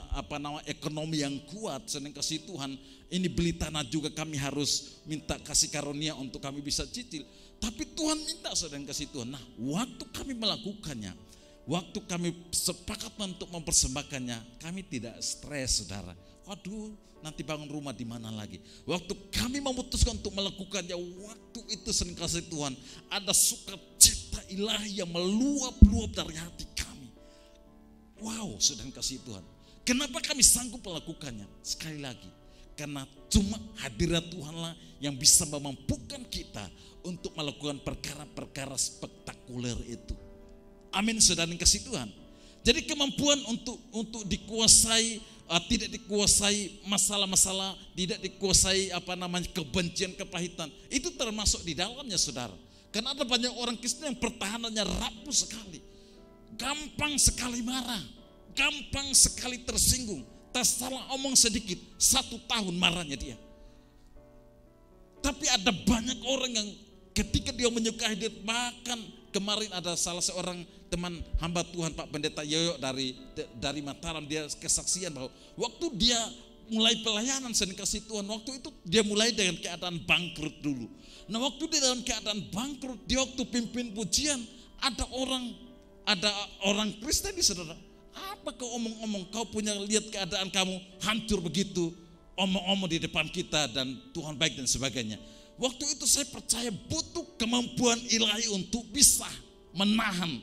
ekonomi yang kuat. Saudara kasih Tuhan, ini beli tanah juga kami harus minta kasih karunia untuk kami bisa cicil. Tapi Tuhan minta saudara kasih Tuhan. Nah, waktu kami melakukannya, waktu kami sepakat untuk mempersembahkannya, kami tidak stres saudara. Waduh, nanti bangun rumah di mana lagi. Waktu kami memutuskan untuk melakukannya, waktu itu sering kasih Tuhan, ada sukacita ilahi yang meluap-luap dari hati kami. Wow, saudara kasih Tuhan. Kenapa kami sanggup melakukannya? Sekali lagi, karena cuma hadirat Tuhanlah yang bisa memampukan kita untuk melakukan perkara-perkara spektakuler itu. Amin, saudara yang kasih Tuhan. Jadi kemampuan untuk dikuasai, tidak dikuasai masalah-masalah, tidak dikuasai kebencian, kepahitan, itu termasuk di dalamnya saudara. Karena ada banyak orang Kristen yang pertahanannya rapuh sekali, gampang sekali marah, gampang sekali tersinggung. Tak salah omong sedikit, 1 tahun marahnya dia. Tapi ada banyak orang yang ketika dia menyukai dia, bahkan kemarin ada salah seorang teman hamba Tuhan Pak Pendeta Yoyo dari Mataram, dia kesaksian bahwa waktu dia mulai pelayanan seni kasih Tuhan, waktu itu dia mulai dengan keadaan bangkrut dulu. Nah, waktu dia dalam keadaan bangkrut, dia waktu pimpin pujian, ada orang Kristen di saudara. Apa kau omong-omong, kau punya lihat keadaan kamu hancur begitu, omong-omong di depan kita dan Tuhan baik dan sebagainya. Waktu itu saya percaya butuh kemampuan ilahi untuk bisa menahan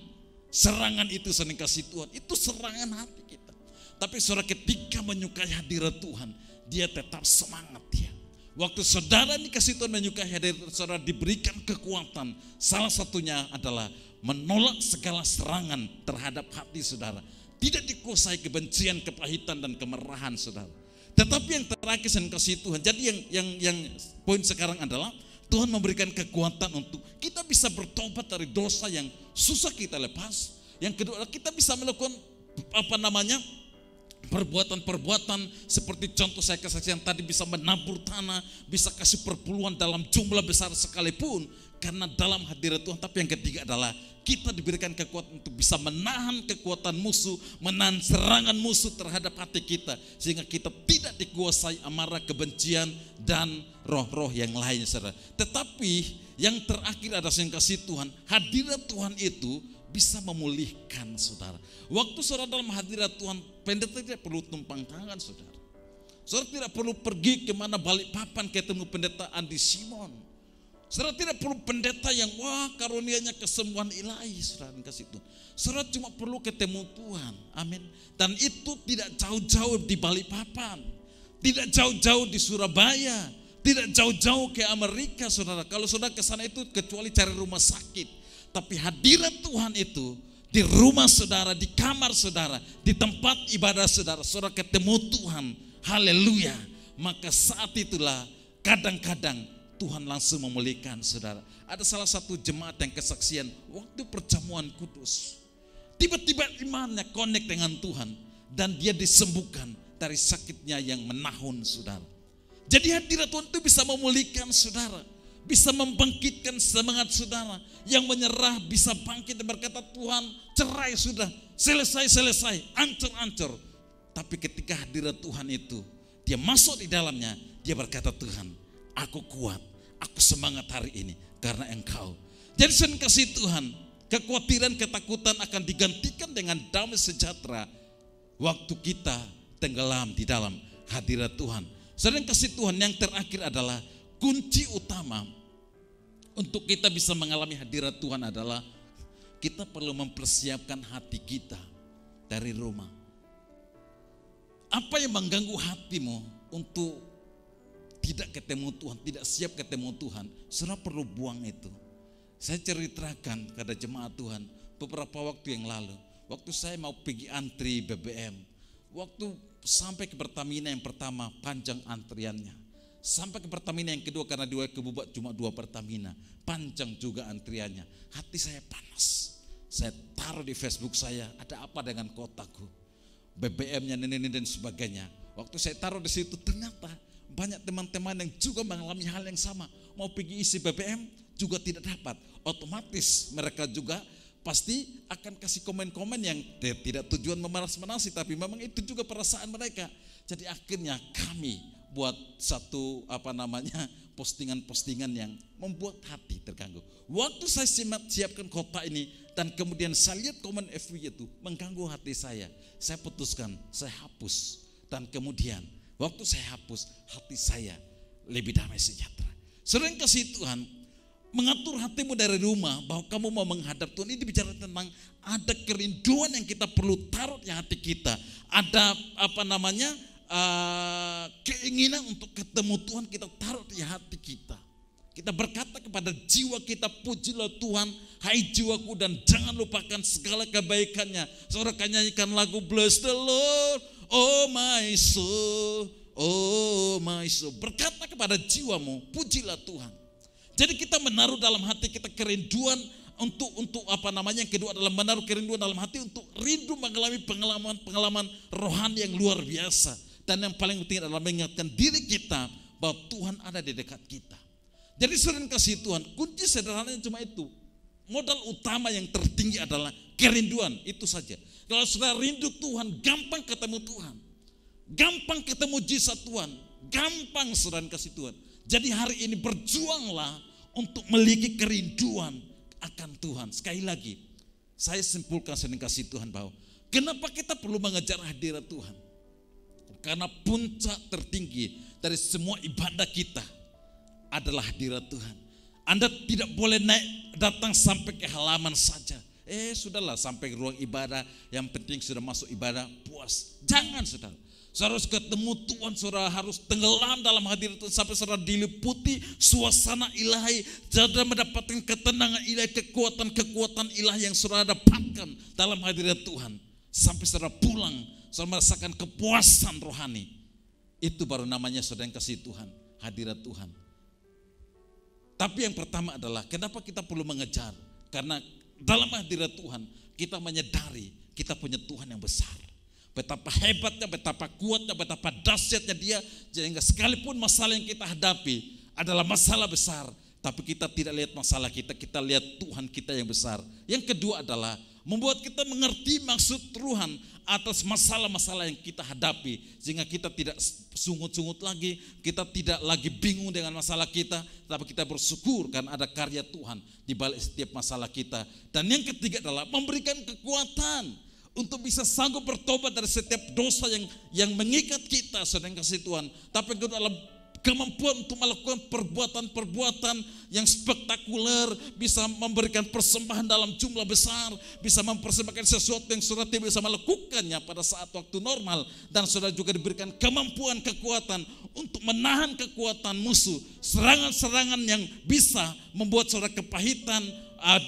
serangan itu sering kasih Tuhan. Itu serangan hati kita. Tapi saudara ketika menyukai hadirat Tuhan, dia tetap semangat dia. Waktu saudara dikasih Tuhan menyukai hadirat saudara, diberikan kekuatan. Salah satunya adalah menolak segala serangan terhadap hati saudara. Tidak dikuasai kebencian, kepahitan dan kemarahan saudara. Tetapi yang terakhir saya kasih Tuhan. Jadi yang poin sekarang adalah Tuhan memberikan kekuatan untuk kita bisa bertobat dari dosa yang susah kita lepas. Yang kedua, kita bisa melakukan perbuatan-perbuatan seperti contoh saya kesaksian tadi, bisa menabur tanah, bisa kasih perpuluhan dalam jumlah besar sekalipun karena dalam hadirat Tuhan. Tapi yang ketiga adalah kita diberikan kekuatan untuk bisa menahan kekuatan musuh, menahan serangan musuh terhadap hati kita, sehingga kita tidak dikuasai amarah, kebencian dan roh-roh yang lain saudara. Tetapi yang terakhir adalah yang kasih Tuhan, hadirat Tuhan itu bisa memulihkan saudara. Waktu saudara dalam hadirat Tuhan, pendeta tidak perlu tumpang tangan saudara. Saudara tidak perlu pergi kemana Balikpapan ketemu pendeta Andi Simon. Saudara tidak perlu pendeta yang karunianya kesembuhan ilahi, saudara kasih Tuhan. Saudara cuma perlu ketemu Tuhan, amin. Dan itu tidak jauh-jauh di Balikpapan, tidak jauh-jauh di Surabaya, tidak jauh-jauh ke Amerika saudara. Kalau saudara ke sana itu kecuali cari rumah sakit. Tapi hadirat Tuhan itu di rumah saudara, di kamar saudara, di tempat ibadah saudara, saudara ketemu Tuhan, haleluya. Maka saat itulah kadang-kadang Tuhan langsung memulihkan saudara. Ada salah satu jemaat yang kesaksian waktu perjamuan kudus, tiba-tiba imannya connect dengan Tuhan dan dia disembuhkan dari sakitnya yang menahun saudara. Jadi hadirat Tuhan itu bisa memulihkan saudara, bisa membangkitkan semangat saudara. Yang menyerah bisa bangkit dan berkata, Tuhan, cerai sudah, selesai, ancur. Tapi ketika hadirat Tuhan itu, dia masuk di dalamnya, dia berkata, Tuhan, aku kuat, aku semangat hari ini karena Engkau. Jadi saya kasih Tuhan, kekhawatiran, ketakutan akan digantikan dengan damai sejahtera waktu kita tenggelam di dalam hadirat Tuhan. Saya kasih Tuhan, yang terakhir adalah kunci utama untuk kita bisa mengalami hadirat Tuhan adalah kita perlu mempersiapkan hati kita dari rumah. Apa yang mengganggu hatimu untuk tidak ketemu Tuhan, tidak siap ketemu Tuhan, saudara perlu buang itu. Saya ceritakan kepada jemaat Tuhan beberapa waktu yang lalu, waktu saya mau pergi antri BBM, waktu sampai ke Pertamina yang pertama panjang antriannya, sampai ke Pertamina yang kedua karena di Kebubat cuma 2 Pertamina, panjang juga antriannya. Hati saya panas, Saya taruh di Facebook saya, ada apa dengan kotaku? BBM-nya ini dan sebagainya. Waktu saya taruh di situ ternyata banyak teman-teman yang juga mengalami hal yang sama. Mau pergi isi BBM juga tidak dapat. Otomatis mereka juga pasti akan kasih komen-komen yang tidak tujuan memanas-manasi, tapi memang itu juga perasaan mereka. Jadi akhirnya kami buat satu postingan-postingan yang membuat hati terganggu. Waktu saya siapkan kota ini dan kemudian saya lihat komen FB itu mengganggu hati saya putuskan, saya hapus. Dan kemudian waktu saya hapus, hati saya lebih damai sejahtera. Sering kasih Tuhan mengatur hatimu dari rumah bahwa kamu mau menghadap Tuhan. Ini bicara tentang ada kerinduan yang kita perlu taruh di hati kita. Ada keinginan untuk ketemu Tuhan kita taruh di hati kita. Kita berkata kepada jiwa kita, pujilah Tuhan, hai jiwaku, dan jangan lupakan segala kebaikannya. Saudara akan nyanyikan lagu Bless the Lord, oh my soul, oh my soul. Berkata kepada jiwamu, pujilah Tuhan. Jadi kita menaruh dalam hati kita kerinduan untuk yang kedua adalah menaruh kerinduan dalam hati untuk rindu mengalami pengalaman rohani yang luar biasa. Dan yang paling penting adalah mengingatkan diri kita bahwa Tuhan ada di dekat kita. Jadi sering kasih Tuhan, kunci sederhananya cuma itu. Modal utama yang tertinggi adalah kerinduan, itu saja. Kalau sudah rindu Tuhan, gampang ketemu Tuhan. Gampang ketemu jizat Tuhan, gampang saudara kasih Tuhan. Jadi hari ini berjuanglah untuk memiliki kerinduan akan Tuhan. Sekali lagi, saya simpulkan sering kasih Tuhan bahwa kenapa kita perlu mengejar hadirat Tuhan? Karena puncak tertinggi dari semua ibadah kita adalah hadirat Tuhan. Anda tidak boleh datang sampai ke halaman saja. Sudahlah sampai ruang ibadah, yang penting sudah masuk ibadah, puas. Jangan saudara. Saudara harus ketemu Tuhan, saudara harus tenggelam dalam hadirat Tuhan sampai saudara diliputi suasana ilahi, saudara mendapatkan ketenangan ilahi, kekuatan ilahi yang saudara dapatkan dalam hadirat Tuhan. Sampai saudara pulang, saudara merasakan kepuasan rohani. Itu baru namanya saudara yang kasih Tuhan, hadirat Tuhan. Tapi yang pertama adalah kenapa kita perlu mengejar? Karena dalam hadirat Tuhan kita menyadari kita punya Tuhan yang besar. Betapa hebatnya, betapa kuatnya, betapa dahsyatnya Dia. Sehingga sekalipun masalah yang kita hadapi adalah masalah besar, tapi kita tidak lihat masalah kita lihat Tuhan kita yang besar. Yang kedua adalah membuat kita mengerti maksud Tuhan atas masalah-masalah yang kita hadapi, sehingga kita tidak sungut-sungut lagi, kita tidak lagi bingung dengan masalah kita, tapi kita bersyukur karena ada karya Tuhan di balik setiap masalah kita. Dan yang ketiga adalah memberikan kekuatan untuk bisa sanggup bertobat dari setiap dosa yang mengikat kita, sedang kasih Tuhan. Tapi kedua adalah kemampuan untuk melakukan perbuatan-perbuatan yang spektakuler, bisa memberikan persembahan dalam jumlah besar, bisa mempersembahkan sesuatu yang saudara tidak bisa melakukannya pada saat waktu normal, dan saudara juga diberikan kemampuan, kekuatan untuk menahan kekuatan musuh, serangan-serangan yang bisa membuat saudara kepahitan,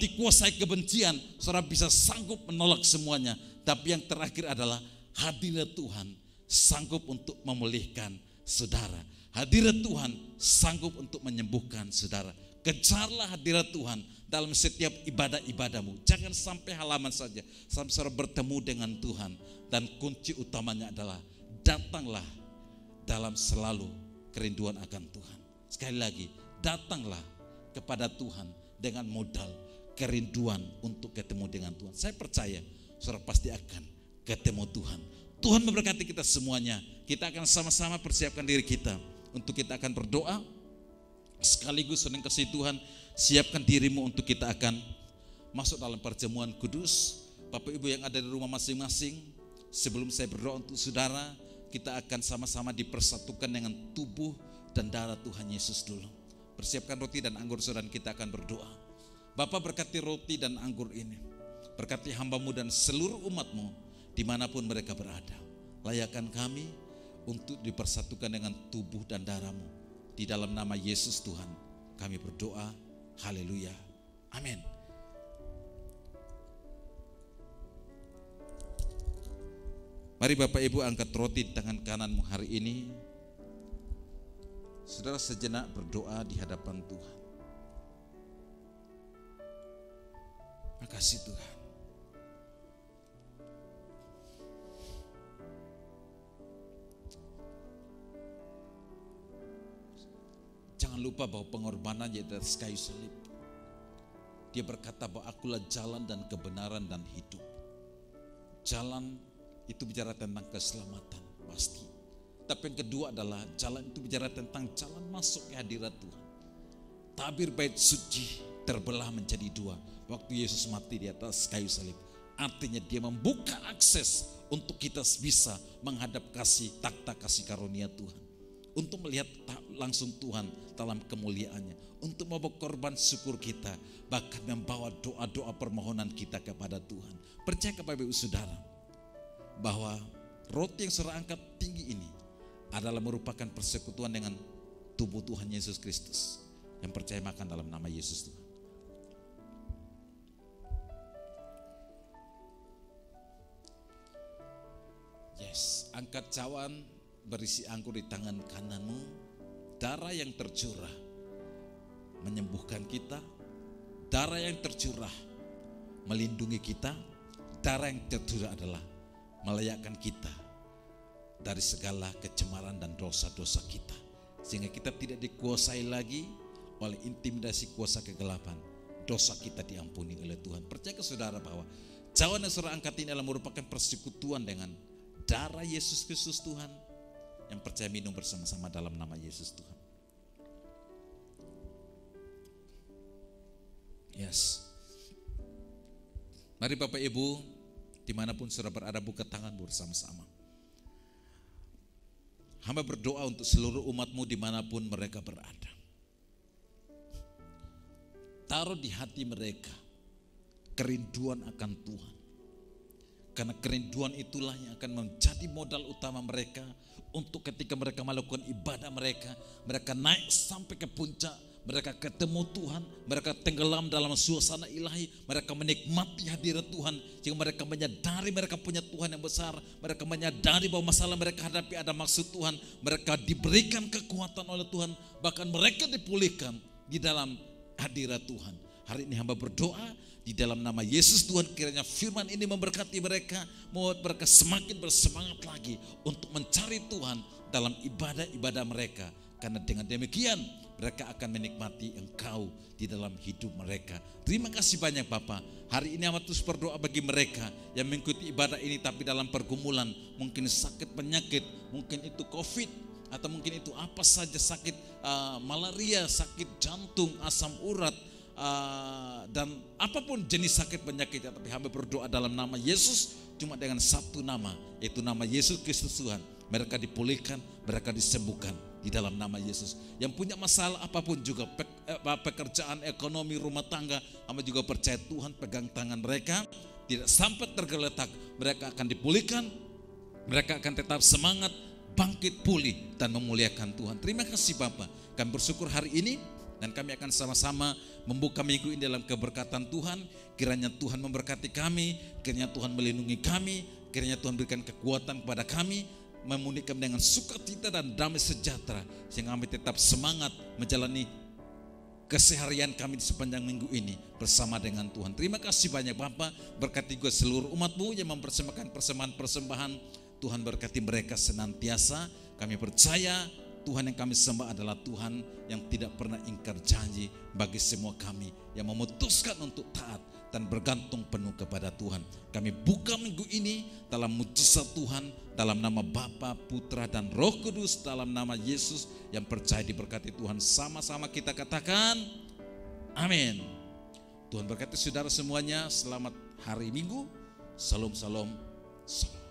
dikuasai kebencian, saudara bisa sanggup menolak semuanya. Tapi yang terakhir adalah hadirat Tuhan sanggup untuk memulihkan saudara. Hadirat Tuhan sanggup untuk menyembuhkan saudara. Kejarlah hadirat Tuhan dalam setiap ibadah-ibadahmu. Jangan sampai halaman saja, sampai saudara bertemu dengan Tuhan. Dan kunci utamanya adalah datanglah dalam selalu kerinduan akan Tuhan. Sekali lagi, datanglah kepada Tuhan dengan modal kerinduan untuk ketemu dengan Tuhan. Saya percaya saudara pasti akan ketemu Tuhan. Tuhan memberkati kita semuanya. Kita akan sama-sama persiapkan diri kita untuk kita akan berdoa. Sekaligus sedang kasih Tuhan, siapkan dirimu untuk kita akan masuk dalam perjamuan kudus. Bapak Ibu yang ada di rumah masing-masing, sebelum saya berdoa untuk saudara, kita akan sama-sama dipersatukan dengan tubuh dan darah Tuhan Yesus dulu. Persiapkan roti dan anggur saudara, kita akan berdoa. Bapa, berkati roti dan anggur ini, berkati hamba-Mu dan seluruh umat-Mu dimanapun mereka berada. Layakkan kami untuk dipersatukan dengan tubuh dan darah-Mu. Di dalam nama Yesus Tuhan kami berdoa. Haleluya. Amin. Mari Bapak Ibu angkat roti di tangan kananmu hari ini. Saudara sejenak berdoa di hadapan Tuhan. Makasih Tuhan. lupa bahwa pengorbanannya di atas kayu salib. Dia berkata bahwa akulah jalan dan kebenaran dan hidup. Jalan itu bicara tentang keselamatan, pasti. Tapi yang kedua adalah jalan itu bicara tentang jalan masuk ke hadirat Tuhan. Tabir bait suci terbelah menjadi dua waktu Yesus mati di atas kayu salib. Artinya dia membuka akses untuk kita bisa menghadap kasih takhta kasih karunia Tuhan. Untuk melihat langsung Tuhan dalam kemuliaannya. Untuk membawa korban syukur kita. Bahkan membawa doa-doa permohonan kita kepada Tuhan. Percaya kepada ibu saudara bahwa roti yang saudara angkat tinggi ini adalah merupakan persekutuan dengan tubuh Tuhan Yesus Kristus. Yang percaya makan dalam nama Yesus Tuhan. Yes, angkat cawan berisi anggur di tangan kananmu. Darah yang tercurah menyembuhkan kita. Darah yang tercurah melindungi kita. Darah yang tercurah adalah melayakkan kita dari segala kecemaran dan dosa-dosa kita. Sehingga kita tidak dikuasai lagi oleh intimidasi kuasa kegelapan. Dosa kita diampuni oleh Tuhan. Percaya ke saudara bahwa cawan yang saudara angkat ini adalah merupakan persekutuan dengan darah Yesus Kristus Tuhan. Yang percaya minum bersama-sama dalam nama Yesus Tuhan. Yes. Mari Bapak Ibu, dimanapun saudara berada, buka tangan bersama-sama. Hamba berdoa untuk seluruh umatmu dimanapun mereka berada. Taruh di hati mereka kerinduan akan Tuhan. Karena kerinduan itulah yang akan menjadi modal utama mereka untuk ketika mereka melakukan ibadah mereka naik sampai ke puncak, mereka ketemu Tuhan, mereka tenggelam dalam suasana ilahi, mereka menikmati hadirat Tuhan, sehingga mereka menyadari mereka punya Tuhan yang besar, mereka menyadari bahwa masalah mereka hadapi ada maksud Tuhan, mereka diberikan kekuatan oleh Tuhan, bahkan mereka dipulihkan di dalam hadirat Tuhan. Hari ini hamba berdoa di dalam nama Yesus Tuhan, kiranya firman ini memberkati mereka, membuat mereka semakin bersemangat lagi untuk mencari Tuhan dalam ibadah-ibadah mereka. Karena dengan demikian mereka akan menikmati Engkau di dalam hidup mereka. Terima kasih banyak Bapak. Hari ini hamba terus berdoa bagi mereka yang mengikuti ibadah ini tapi dalam pergumulan, mungkin sakit penyakit, mungkin itu COVID, atau mungkin itu apa saja sakit, malaria, sakit jantung, asam urat, dan apapun jenis sakit penyakitnya. Tapi hamba berdoa dalam nama Yesus, cuma dengan satu nama, yaitu nama Yesus Kristus Tuhan. Mereka dipulihkan, mereka disembuhkan di dalam nama Yesus. Yang punya masalah apapun juga, pekerjaan, ekonomi, rumah tangga, hamba juga percaya Tuhan pegang tangan mereka, tidak sampai tergeletak. Mereka akan dipulihkan, mereka akan tetap semangat, bangkit pulih dan memuliakan Tuhan. Terima kasih Bapak. Kami bersyukur hari ini dan kami akan sama-sama membuka minggu ini dalam keberkatan Tuhan. Kiranya Tuhan memberkati kami, kiranya Tuhan melindungi kami, kiranya Tuhan berikan kekuatan kepada kami, memenuhi kami dengan sukacita dan damai sejahtera, sehingga kami tetap semangat menjalani keseharian kami di sepanjang minggu ini bersama dengan Tuhan. Terima kasih banyak Bapak. Berkati juga seluruh umat-Mu yang mempersembahkan persembahan-persembahan. Tuhan berkati mereka senantiasa. Kami percaya Tuhan yang kami sembah adalah Tuhan yang tidak pernah ingkar janji bagi semua kami yang memutuskan untuk taat dan bergantung penuh kepada Tuhan. Kami buka minggu ini dalam mujizat Tuhan, dalam nama Bapa, Putra dan Roh Kudus, dalam nama Yesus yang percaya diberkati Tuhan. Sama-sama kita katakan amin. Tuhan berkati saudara semuanya. Selamat hari Minggu. Salam, salam, salam.